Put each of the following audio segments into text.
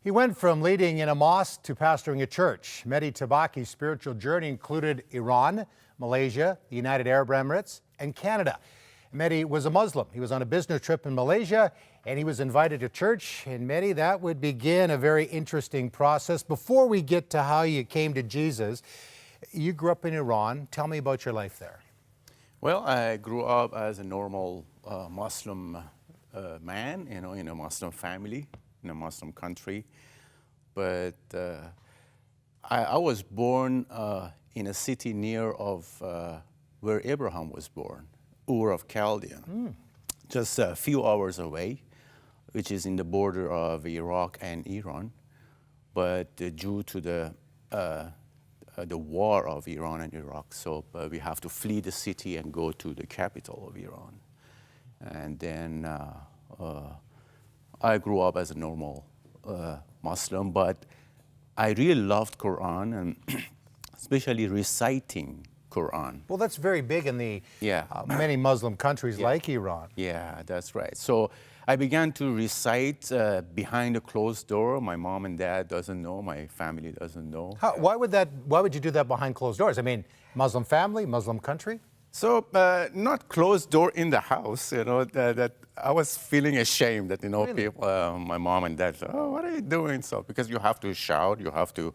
He went from leading in a mosque to pastoring a church. Mehdi Tabakhi's spiritual journey included Iran, Malaysia, the United Arab Emirates, and Canada. Mehdi was a Muslim. He was on a business trip in Malaysia, and he was invited to church. And Mehdi, that would begin a very interesting process. Before we get to how you came to Jesus, you grew up in Iran. Tell me about your life there. Well, I grew up as a normal Muslim man, in a Muslim family, in a Muslim country. But I was born in a city near of where Abraham was born, Ur of Chaldean, just a few hours away, which is in the border of Iraq and Iran. But due to the war of Iran and Iraq, so we have to flee the city and go to the capital of Iran. And then I grew up as a normal Muslim, but I really loved Quran and especially reciting Quran. Well, that's very big in the many Muslim countries like Iran. Yeah, that's right. So I began to recite behind a closed door. My mom and dad doesn't know. My family doesn't know. Why would you do that behind closed doors? I mean, Muslim family, Muslim country? So not closed door in the house, that I was feeling ashamed that, Really? people, my mom and dad, oh, what are you doing? So, because you have to shout, you have to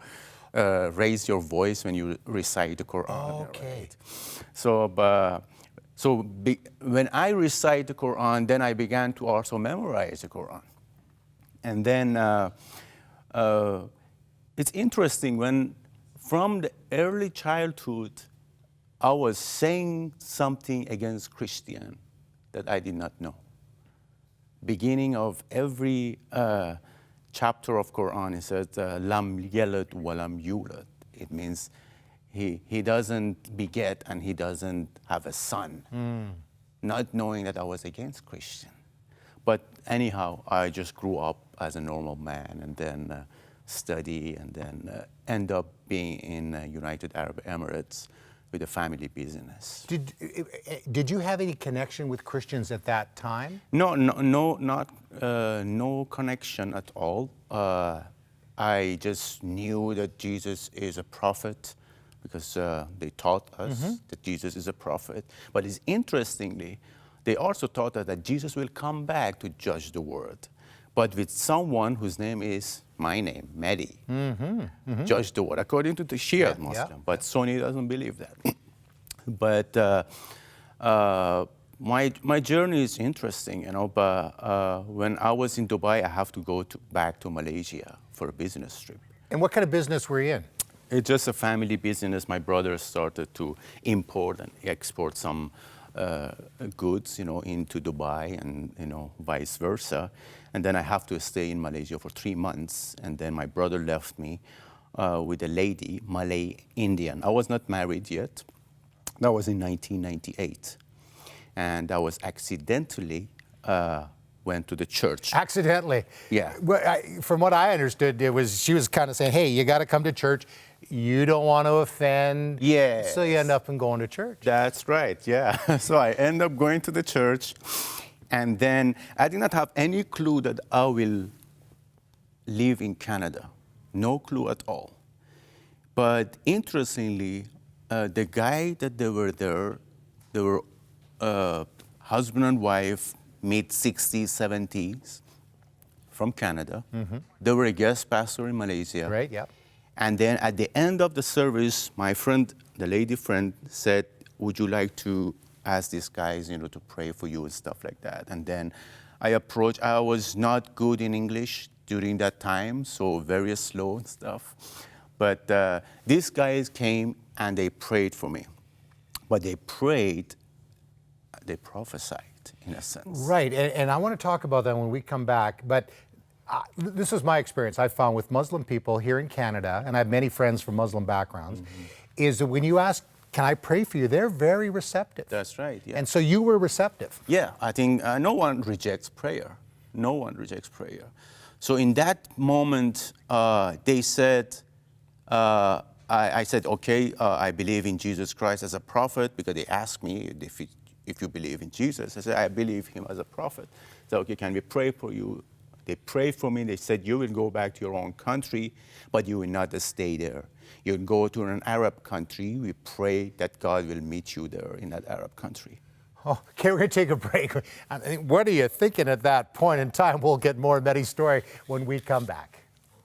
raise your voice when you recite the Quran. Okay. Right? When I recite the Quran, then I began to also memorize the Quran. And then it's interesting when from the early childhood, I was saying something against Christian that I did not know. Beginning of every chapter of Quran, it says, Lam yalad wa lam yulad. It means he doesn't beget and he doesn't have a son. Not knowing that I was against Christian. But anyhow, I just grew up as a normal man and then study and then end up being in United Arab Emirates with a family business. Did you have any connection with Christians at that time? No connection at all. I just knew that Jesus is a prophet because they taught us that Jesus is a prophet. But it's interestingly, they also taught us that Jesus will come back to judge the world, but with someone whose name is my name, Mehdi, judge the world, according to the Shia Muslim. But Sunni doesn't believe that. But my journey is interesting, but when I was in Dubai, I have to go back to Malaysia for a business trip. And what kind of business were you in? It's just a family business. My brother started to import and export some goods, into Dubai and, vice versa. And then I have to stay in Malaysia for 3 months. And then my brother left me with a lady, Malay Indian. I was not married yet. That was in 1998. And I was accidentally went to the church. Accidentally? Yeah. From what I understood, she was kind of saying, hey, you got to come to church. You don't want to offend. Yes. So you end up going to church. That's right, yeah. So I end up going to the church. And then I did not have any clue that I will live in Canada. No clue at all. But interestingly, the guy that they were there, they were husband and wife, mid-60s, 70s, from Canada. They were a guest pastor in Malaysia. Right, yeah. And then at the end of the service, my friend, the lady friend, said, would you like to ask these guys, to pray for you and stuff like that? And then I approached. I was not good in English during that time, so very slow and stuff. But these guys came and they prayed for me. But they prayed, they prophesied in a sense. Right, and I want to talk about that when we come back. But this is my experience I found with Muslim people here in Canada, and I have many friends from Muslim backgrounds, is that when you ask, can I pray for you, they're very receptive. That's right, yeah. And so you were receptive. Yeah, I think no one rejects prayer. No one rejects prayer. So in that moment, they said, I said, okay, I believe in Jesus Christ as a prophet, because they asked me if you believe in Jesus. I said, I believe him as a prophet. So, okay, can we pray for you They prayed for me. They said, you will go back to your own country, but you will not stay there. You'll go to an Arab country. We pray that God will meet you there in that Arab country. Oh, okay, we're going to take a break. I mean, what are you thinking at that point in time? We'll get more of Mehdi's story when we come back.